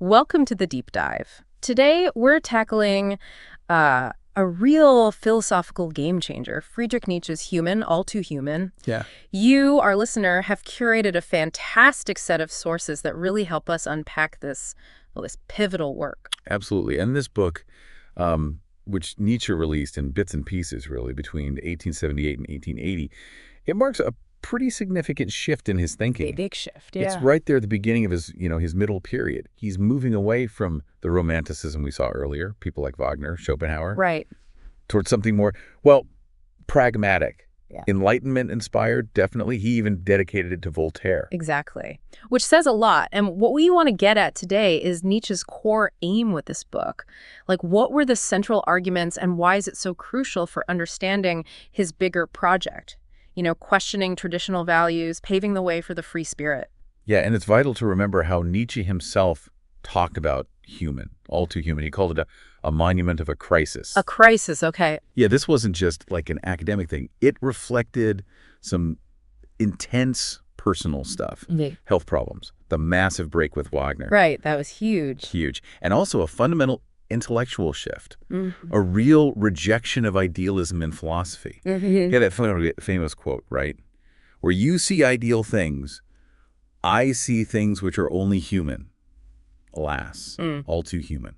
Welcome to the deep dive. Today, we're tackling a real philosophical game changer, Friedrich Nietzsche's Human, All Too Human. Yeah. You, our listener, have curated a fantastic set of sources that really help us unpack this pivotal work. Absolutely. And this book, which Nietzsche released in bits and pieces, really, between 1878 and 1880, it marks a pretty significant shift in his thinking. A big shift, yeah. It's right there at the beginning of his middle period. He's moving away from the romanticism we saw earlier, people like Wagner, Schopenhauer, Right. towards something more, well, pragmatic. Yeah. Enlightenment inspired, definitely. He even dedicated it to Voltaire. Exactly. Which says a lot. And what we want to get at today is Nietzsche's core aim with this book. Like, what were the central arguments and why is it so crucial for understanding his bigger project? Questioning traditional values, paving the way for the free spirit. Yeah, and it's vital to remember how Nietzsche himself talked about human, all too human. He called it a monument of a crisis. A crisis, okay. Yeah, this wasn't just like an academic thing. It reflected some intense personal stuff, health problems, the massive break with Wagner. Right, that was huge. Huge. And also a fundamental intellectual shift, a real rejection of idealism in philosophy. Yeah, that famous quote, right? Where you see ideal things, I see things which are only human. Alas, all too human.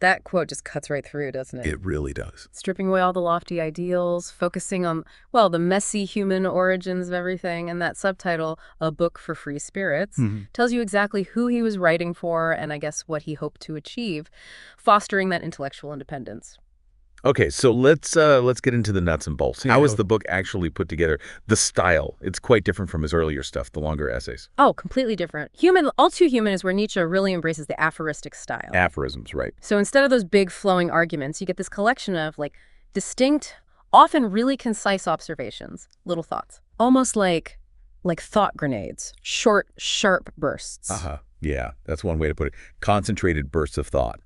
That quote just cuts right through, doesn't it? It really does. Stripping away all the lofty ideals, focusing on, well, the messy human origins of everything, and that subtitle, A Book for Free Spirits, tells you exactly who he was writing for and I guess what he hoped to achieve, fostering that intellectual independence. Okay, so let's get into the nuts and bolts. How is the book actually put together? The style, it's quite different from his earlier stuff, the longer essays. Oh, completely different. All Too Human is where Nietzsche really embraces the aphoristic style. Aphorisms, right. So instead of those big flowing arguments, you get this collection of distinct, often really concise observations, little thoughts, almost like thought grenades, short, sharp bursts. Yeah, that's one way to put it. Concentrated bursts of thought.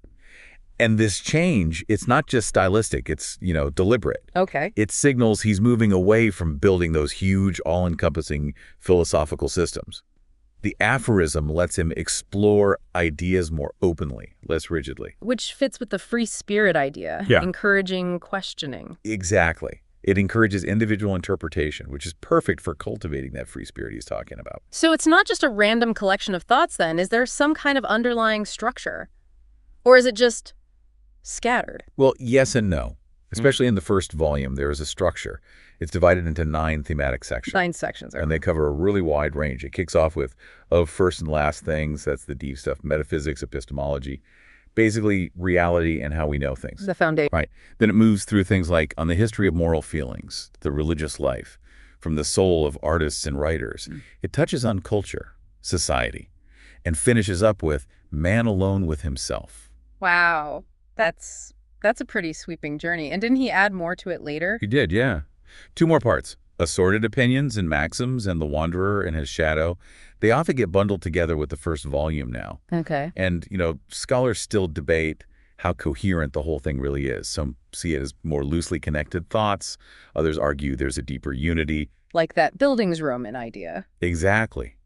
And this change, it's not just stylistic, it's, deliberate. Okay. It signals he's moving away from building those huge, all-encompassing philosophical systems. The aphorism lets him explore ideas more openly, less rigidly. Which fits with the free spirit idea, encouraging questioning. Exactly. It encourages individual interpretation, which is perfect for cultivating that free spirit he's talking about. So it's not just a random collection of thoughts then. Is there some kind of underlying structure? Or is it just scattered? Well, yes and no. Especially in the first volume, there is a structure. It's divided into 9 thematic sections. 9 sections. And they cover a really wide range. It kicks off with of first and last things. That's the deep stuff. Metaphysics, epistemology, basically reality and how we know things. The foundation. Right. Then it moves through things like on the history of moral feelings, the religious life, from the soul of artists and writers. It touches on culture, society, and finishes up with man alone with himself. Wow. That's a pretty sweeping journey. And didn't he add more to it later? He did, yeah. 2 more parts. Assorted opinions and maxims and the wanderer and his shadow. They often get bundled together with the first volume now. Okay. And, scholars still debate how coherent the whole thing really is. Some see it as more loosely connected thoughts. Others argue there's a deeper unity. Like that Bildungsroman idea. Exactly.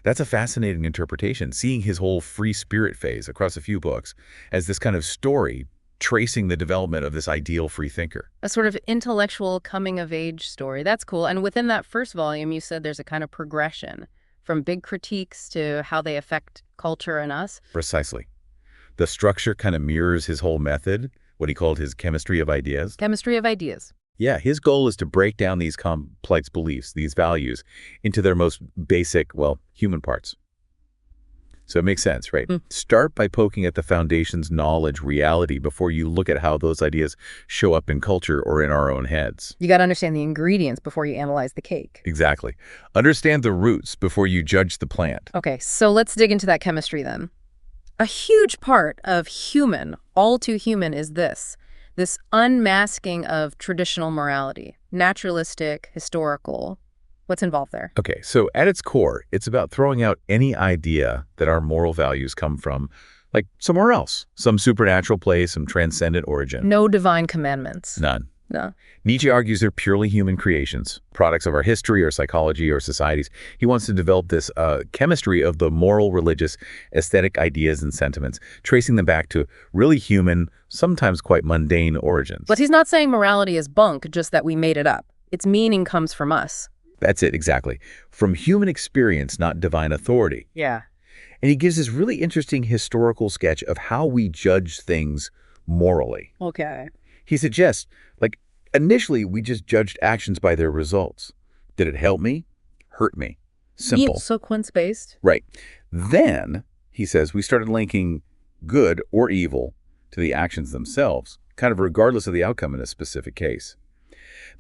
That's a fascinating interpretation, seeing his whole free spirit phase across a few books as this kind of story tracing the development of this ideal free thinker. A sort of intellectual coming-of-age story. That's cool. And within that first volume, you said there's a kind of progression from big critiques to how they affect culture and us. Precisely. The structure kind of mirrors his whole method, what he called his chemistry of ideas. Chemistry of ideas. Yeah, his goal is to break down these complex beliefs, these values, into their most basic, human parts. So it makes sense, right? Start by poking at the foundation's knowledge, reality, before you look at how those ideas show up in culture or in our own heads. You got to understand the ingredients before you analyze the cake. Exactly. Understand the roots before you judge the plant. Okay, so let's dig into that chemistry then. A huge part of Human, All Too Human, is this unmasking of traditional morality, naturalistic, historical. What's involved there? Okay, so at its core, it's about throwing out any idea that our moral values come from, somewhere else, some supernatural place, some transcendent origin. No divine commandments. None. No. Nietzsche argues they're purely human creations, products of our history or psychology or societies. He wants to develop this chemistry of the moral, religious, aesthetic ideas and sentiments, tracing them back to really human, sometimes quite mundane origins. But he's not saying morality is bunk, just that we made it up. Its meaning comes from us. That's it, exactly. From human experience, not divine authority. Yeah. And he gives this really interesting historical sketch of how we judge things morally. Okay. He suggests, like, initially we just judged actions by their results. Did it help me? Hurt me? Simple. Consequence-based. Right. Then, he says, we started linking good or evil to the actions themselves, kind of regardless of the outcome in a specific case.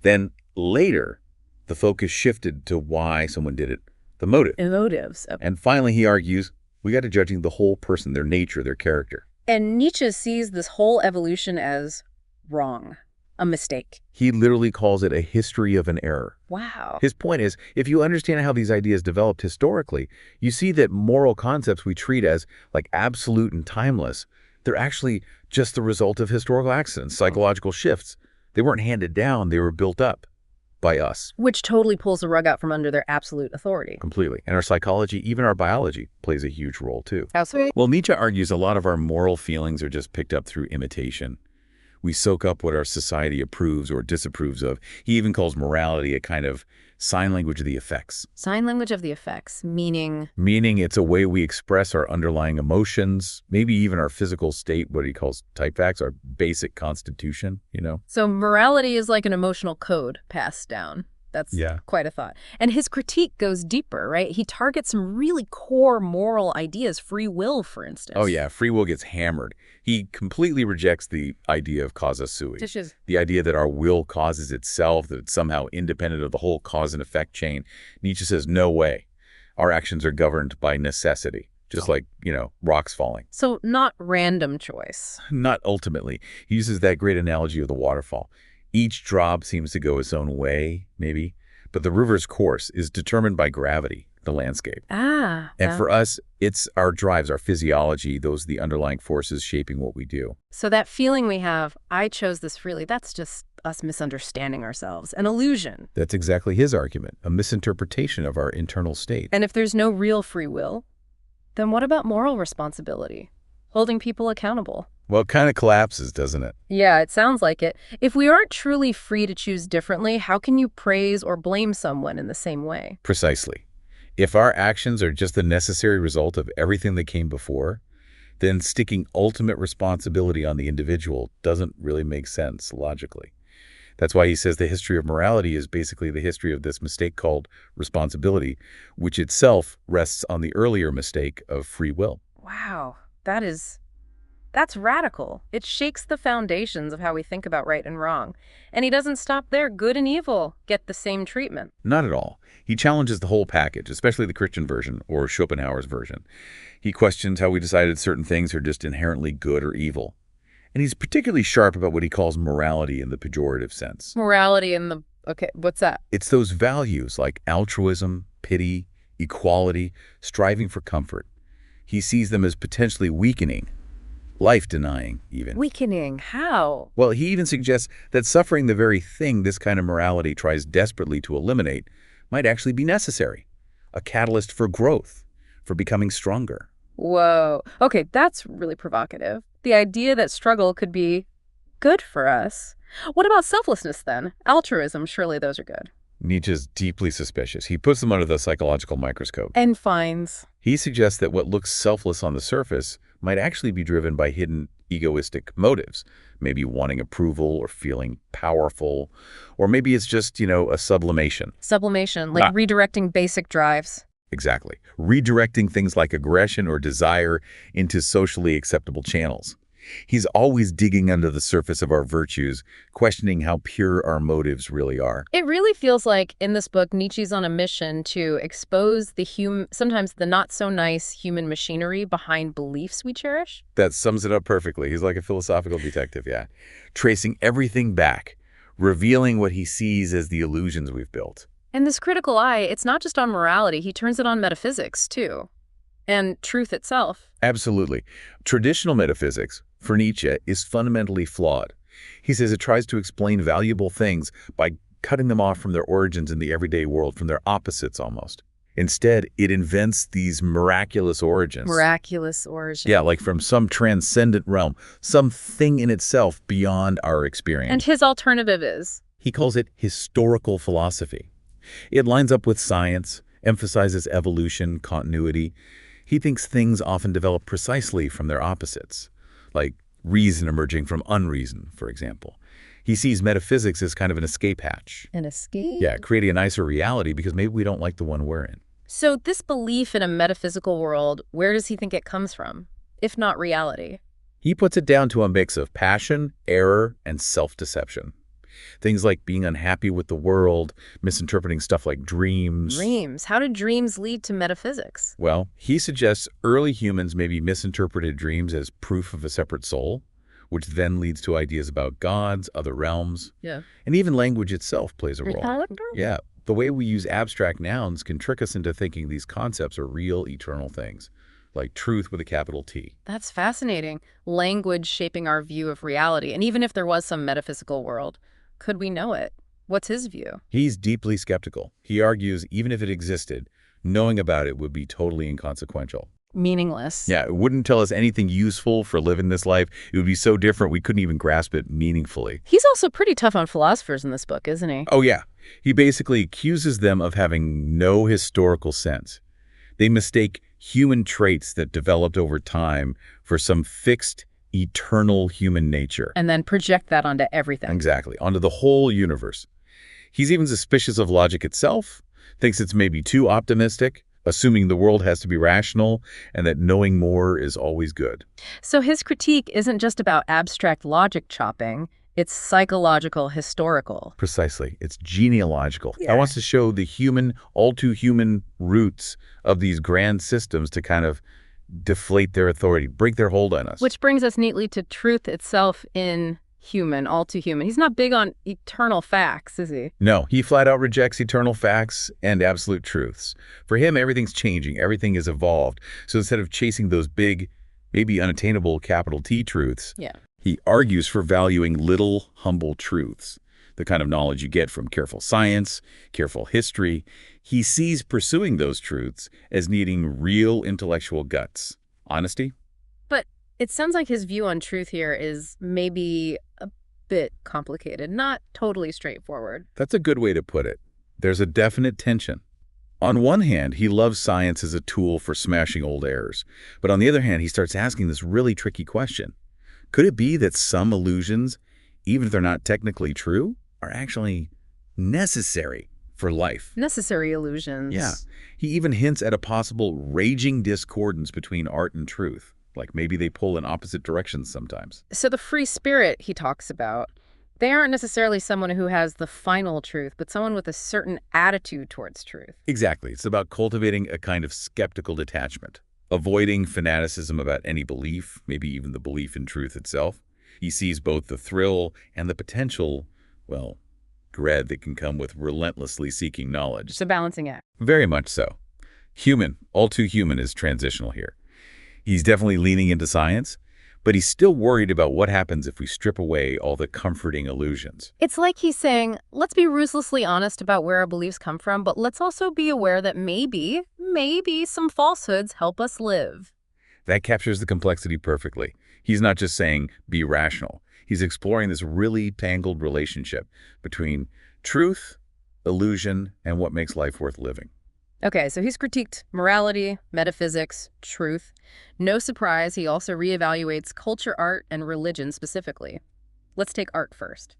Then, later, the focus shifted to why someone did it, the motive. Emotives. And finally, he argues, we got to judging the whole person, their nature, their character. And Nietzsche sees this whole evolution as wrong, a mistake. He literally calls it a history of an error. Wow. His point is, if you understand how these ideas developed historically, you see that moral concepts we treat as like absolute and timeless, they're actually just the result of historical accidents, psychological shifts. They weren't handed down, they were built up by us. Which totally pulls the rug out from under their absolute authority. Completely. And our psychology, even our biology, plays a huge role too. How sweet. Well, Nietzsche argues a lot of our moral feelings are just picked up through imitation. We soak up what our society approves or disapproves of. He even calls morality a kind of sign language of the effects. Sign language of the effects, meaning? Meaning it's a way we express our underlying emotions, maybe even our physical state, what he calls type facts, our basic constitution, you know? So morality is like an emotional code passed down. That's quite a thought. And his critique goes deeper, right? He targets some really core moral ideas, free will, for instance. Oh, yeah. Free will gets hammered. He completely rejects the idea of causa sui, the idea that our will causes itself, that it's somehow independent of the whole cause and effect chain. Nietzsche says, no way. Our actions are governed by necessity, just like, you know, rocks falling. So not random choice. Not ultimately. He uses that great analogy of the waterfall. Each drop seems to go its own way, maybe, but the river's course is determined by gravity, the landscape. And for us, it's our drives, our physiology, those are the underlying forces shaping what we do. So that feeling we have, I chose this freely, that's just us misunderstanding ourselves, an illusion. That's exactly his argument, a misinterpretation of our internal state. And if there's no real free will, then what about moral responsibility? Holding people accountable? Well, it kind of collapses, doesn't it? Yeah, it sounds like it. If we aren't truly free to choose differently, how can you praise or blame someone in the same way? Precisely. If our actions are just the necessary result of everything that came before, then sticking ultimate responsibility on the individual doesn't really make sense logically. That's why he says the history of morality is basically the history of this mistake called responsibility, which itself rests on the earlier mistake of free will. Wow, that's radical. It shakes the foundations of how we think about right and wrong. And he doesn't stop there. Good and evil get the same treatment. Not at all. He challenges the whole package, especially the Christian version or Schopenhauer's version. He questions how we decided certain things are just inherently good or evil. And he's particularly sharp about what he calls morality in the pejorative sense. Morality in the... Okay, what's that? It's those values like altruism, pity, equality, striving for comfort. He sees them as potentially weakening, life-denying, even. Weakening? How? Well, he even suggests that suffering the very thing this kind of morality tries desperately to eliminate might actually be necessary, a catalyst for growth, for becoming stronger. Whoa. Okay, that's really provocative. The idea that struggle could be good for us. What about selflessness, then? Altruism, surely those are good. Nietzsche's deeply suspicious. He puts them under the psychological microscope. And finds. He suggests that what looks selfless on the surface might actually be driven by hidden egoistic motives, maybe wanting approval or feeling powerful, or maybe it's just, you know, a sublimation. Sublimation, like redirecting basic drives. Exactly. Redirecting things like aggression or desire into socially acceptable channels. He's always digging under the surface of our virtues, questioning how pure our motives really are. It really feels like in this book, Nietzsche's on a mission to expose the sometimes the not-so-nice human machinery behind beliefs we cherish. That sums it up perfectly. He's like a philosophical detective, yeah. Tracing everything back, revealing what he sees as the illusions we've built. And this critical eye, it's not just on morality, he turns it on metaphysics, too. And truth itself. Absolutely. Traditional metaphysics, for Nietzsche, is fundamentally flawed. He says it tries to explain valuable things by cutting them off from their origins in the everyday world, from their opposites almost. Instead, it invents these miraculous origins. Miraculous origin. Yeah, like from some transcendent realm, something in itself beyond our experience. And his alternative is? He calls it historical philosophy. It lines up with science, emphasizes evolution, continuity. He thinks things often develop precisely from their opposites, like reason emerging from unreason, for example. He sees metaphysics as kind of an escape hatch. An escape? Yeah, creating a nicer reality because maybe we don't like the one we're in. So this belief in a metaphysical world, where does he think it comes from, if not reality? He puts it down to a mix of passion, error, and self-deception. Things like being unhappy with the world, misinterpreting stuff like dreams. Dreams? How do dreams lead to metaphysics? Well, he suggests early humans maybe misinterpreted dreams as proof of a separate soul, which then leads to ideas about gods, other realms. Yeah. And even language itself plays a role. Yeah. The way we use abstract nouns can trick us into thinking these concepts are real, eternal things, like truth with a capital T. That's fascinating. Language shaping our view of reality. And even if there was some metaphysical world, could we know it? What's his view? He's deeply skeptical. He argues even if it existed, knowing about it would be totally inconsequential. Meaningless. Yeah, it wouldn't tell us anything useful for living this life. It would be so different we couldn't even grasp it meaningfully. He's also pretty tough on philosophers in this book, isn't he? Oh, yeah. He basically accuses them of having no historical sense. They mistake human traits that developed over time for some fixed, eternal human nature. And then project that onto everything. Exactly, onto the whole universe. He's even suspicious of logic itself, thinks it's maybe too optimistic, assuming the world has to be rational and that knowing more is always good. So his critique isn't just about abstract logic chopping, it's psychological, historical. Precisely. It's genealogical. Yeah. I wants to show the human, all too human roots of these grand systems to kind of deflate their authority, break their hold on us. Which brings us neatly to truth itself in human, all too human. He's not big on eternal facts, is he? No, he flat out rejects eternal facts and absolute truths. For him, everything's changing. Everything is evolved. So instead of chasing those big, maybe unattainable capital T truths, Yeah. he argues for valuing little, humble truths, the kind of knowledge you get from careful science, careful history. He sees pursuing those truths as needing real intellectual guts. Honesty? But it sounds like his view on truth here is maybe a bit complicated, not totally straightforward. That's a good way to put it. There's a definite tension. On one hand, he loves science as a tool for smashing old errors. But on the other hand, he starts asking this really tricky question. Could it be that some illusions, even if they're not technically true, are actually necessary for life? Necessary illusions. Yeah. He even hints at a possible raging discordance between art and truth. Like maybe they pull in opposite directions sometimes. So the free spirit he talks about, they aren't necessarily someone who has the final truth, but someone with a certain attitude towards truth. Exactly. It's about cultivating a kind of skeptical detachment, avoiding fanaticism about any belief, maybe even the belief in truth itself. He sees both the thrill and the potential, well, dread that can come with relentlessly seeking knowledge. It's a balancing act. Very much so. Human, all too human, is transitional here. He's definitely leaning into science, but he's still worried about what happens if we strip away all the comforting illusions. It's like he's saying, let's be ruthlessly honest about where our beliefs come from, but let's also be aware that maybe some falsehoods help us live. That captures the complexity perfectly. He's not just saying, be rational. He's exploring this really tangled relationship between truth, illusion, and what makes life worth living. Okay, so he's critiqued morality, metaphysics, truth. No surprise, he also reevaluates culture, art, and religion specifically. Let's take art first.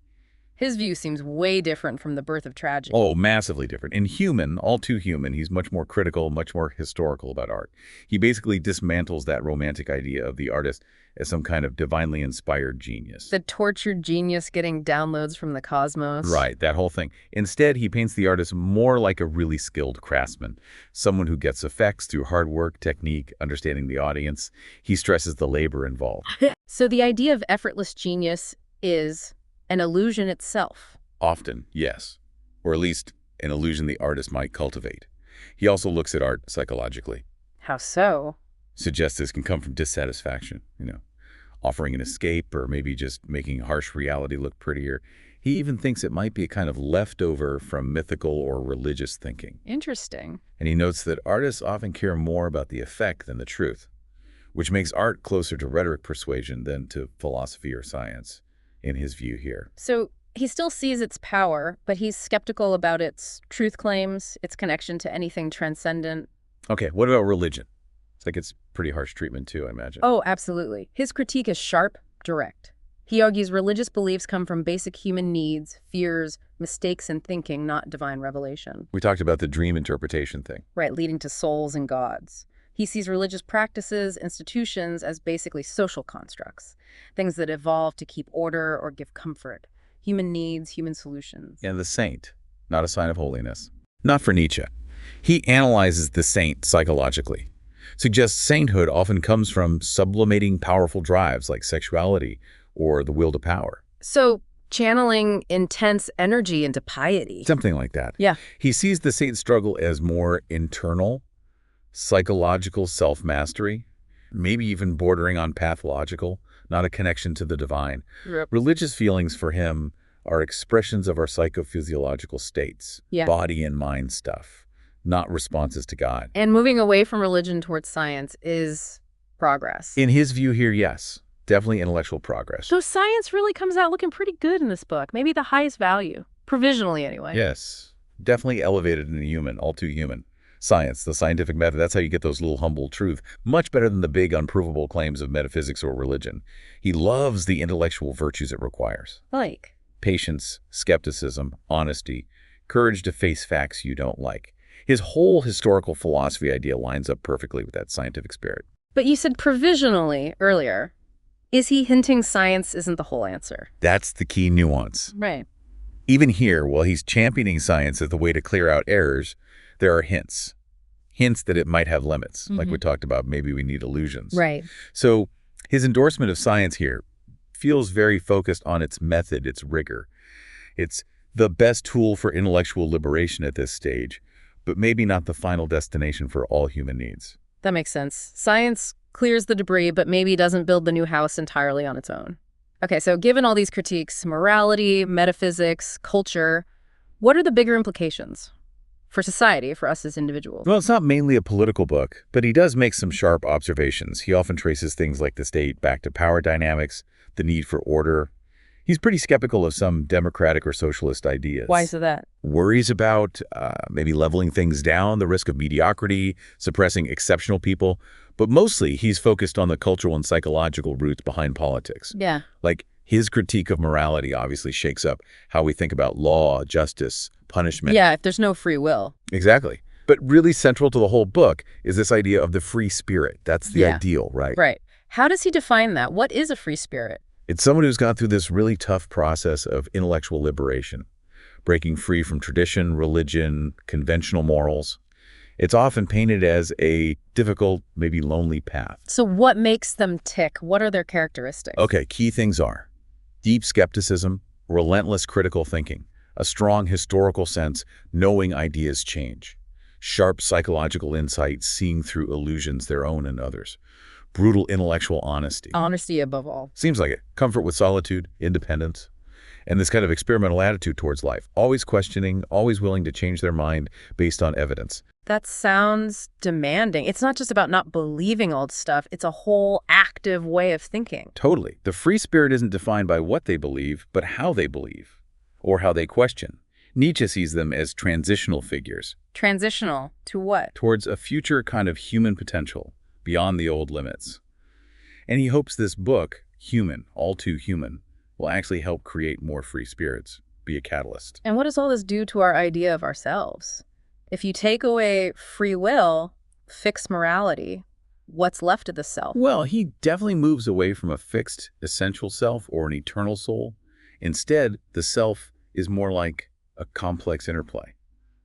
His view seems way different from The Birth of Tragedy. Oh, massively different. In Human, all too human, he's much more critical, much more historical about art. He basically dismantles that romantic idea of the artist as some kind of divinely inspired genius. The tortured genius getting downloads from the cosmos. Right, that whole thing. Instead, he paints the artist more like a really skilled craftsman, someone who gets effects through hard work, technique, understanding the audience. He stresses the labor involved. So the idea of effortless genius is an illusion itself. Often, yes. Or at least an illusion the artist might cultivate. He also looks at art psychologically. How so? Suggests this can come from dissatisfaction, offering an escape or maybe just making harsh reality look prettier. He even thinks it might be a kind of leftover from mythical or religious thinking. Interesting. And he notes that artists often care more about the effect than the truth, which makes art closer to rhetoric persuasion than to philosophy or science, in his view here. So he still sees its power, but he's skeptical about its truth claims, its connection to anything transcendent. Okay, what about religion? It's like it's pretty harsh treatment too, I imagine. Oh, absolutely. His critique is sharp, direct. He argues religious beliefs come from basic human needs, fears, mistakes in thinking, not divine revelation. We talked about the dream interpretation thing. Right, leading to souls and gods. He sees religious practices, institutions as basically social constructs, things that evolve to keep order or give comfort. Human needs, human solutions. And the saint, not a sign of holiness. Not for Nietzsche. He analyzes the saint psychologically, suggests sainthood often comes from sublimating powerful drives like sexuality or the will to power. So channeling intense energy into piety. Something like that. Yeah. He sees the saint struggle as more internal, psychological self-mastery, maybe even bordering on pathological, not a connection to the divine. Yep. Religious feelings for him are expressions of our psychophysiological states, body and mind stuff, not responses to God. And moving away from religion towards science is progress. In his view here, yes, definitely intellectual progress. So science really comes out looking pretty good in this book, maybe the highest value, provisionally anyway. Yes, definitely elevated in the human, all too human. Science, the scientific method, that's how you get those little humble truth. Much better than the big unprovable claims of metaphysics or religion. He loves the intellectual virtues it requires. Like? Patience, skepticism, honesty, courage to face facts you don't like. His whole historical philosophy idea lines up perfectly with that scientific spirit. But you said provisionally earlier. Is he hinting science isn't the whole answer? That's the key nuance. Right. Even here, while he's championing science as the way to clear out errors, there are hints. Hints that it might have limits. Like we talked about, maybe we need illusions. Right. So his endorsement of science here feels very focused on its method, its rigor. It's the best tool for intellectual liberation at this stage, but maybe not the final destination for all human needs. That makes sense. Science clears the debris, but maybe doesn't build the new house entirely on its own. Okay, so given all these critiques, morality, metaphysics, culture, what are the bigger implications for society, for us as individuals? Well, it's not mainly a political book, but he does make some sharp observations. He often traces things like the state back to power dynamics, the need for order. He's pretty skeptical of some democratic or socialist ideas. Why is that? Worries about maybe leveling things down, the risk of mediocrity, suppressing exceptional people. But mostly, he's focused on the cultural and psychological roots behind politics. Yeah. Like, his critique of morality obviously shakes up how we think about law, justice, punishment. Yeah, if there's no free will. Exactly. But really central to the whole book is this idea of the free spirit. That's the ideal, right? Right. How does he define that? What is a free spirit? It's someone who's gone through this really tough process of intellectual liberation, breaking free from tradition, religion, conventional morals. It's often painted as a difficult, maybe lonely path. So what makes them tick? What are their characteristics? Okay, key things are deep skepticism, relentless critical thinking, a strong historical sense, knowing ideas change, sharp psychological insight, seeing through illusions, their own and others, brutal intellectual honesty. Honesty above all. Seems like it. Comfort with solitude, independence, and this kind of experimental attitude towards life, always questioning, always willing to change their mind based on evidence. That sounds demanding. It's not just about not believing old stuff. It's a whole active way of thinking. Totally. The free spirit isn't defined by what they believe, but how they believe, or how they question. Nietzsche sees them as transitional figures. Transitional to what? Towards a future kind of human potential, beyond the old limits. And he hopes this book, Human, All Too Human, will actually help create more free spirits, be a catalyst. And what does all this do to our idea of ourselves? If you take away free will, fix morality, what's left of the self? Well, he definitely moves away from a fixed, essential self or an eternal soul. Instead, the self is more like a complex interplay.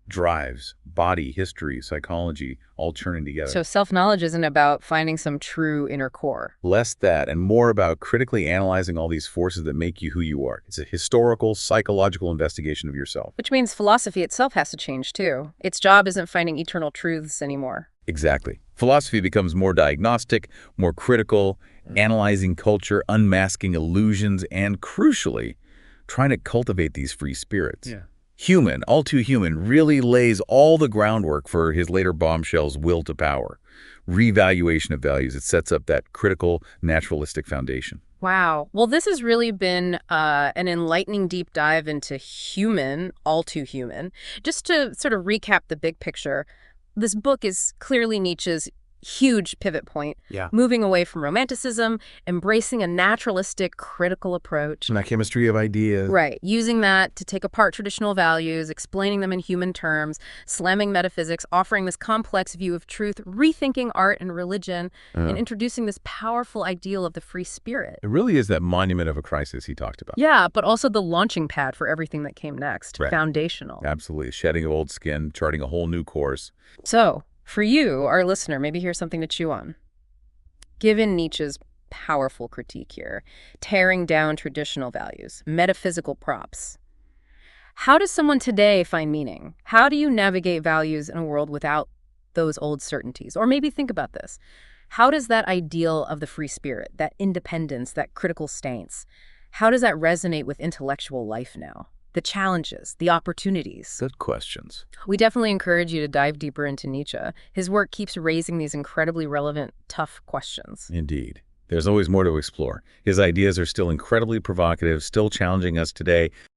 Drives, body, history, psychology, all churning together. So self-knowledge isn't about finding some true inner core. Less that and more about critically analyzing all these forces that make you who you are. It's a historical, psychological investigation of yourself. Which means philosophy itself has to change too. Its job isn't finding eternal truths anymore. Exactly. Philosophy becomes more diagnostic, more critical, analyzing culture, unmasking illusions, and crucially, trying to cultivate these free spirits. Yeah. Human, all too human, really lays all the groundwork for his later bombshell's will to power. Revaluation of values. It sets up that critical, naturalistic foundation. Wow. Well, this has really been an enlightening deep dive into human, all too human. Just to sort of recap the big picture, this book is clearly Nietzsche's huge pivot point, Yeah. moving away from romanticism, embracing a naturalistic, critical approach. And that chemistry of ideas. Right. Using that to take apart traditional values, explaining them in human terms, slamming metaphysics, offering this complex view of truth, rethinking art and religion, and introducing this powerful ideal of the free spirit. It really is that monument of a crisis he talked about. Yeah, but also the launching pad for everything that came next. Right. Foundational. Absolutely. Shedding of old skin, charting a whole new course. So, for you, our listener, maybe here's something to chew on. Given Nietzsche's powerful critique here, tearing down traditional values, metaphysical props, how does someone today find meaning? How do you navigate values in a world without those old certainties? Or maybe think about this. How does that ideal of the free spirit, that independence, that critical stance, how does that resonate with intellectual life now? The challenges, the opportunities. Good questions. We definitely encourage you to dive deeper into Nietzsche. His work keeps raising these incredibly relevant, tough questions. Indeed. There's always more to explore. His ideas are still incredibly provocative, still challenging us today.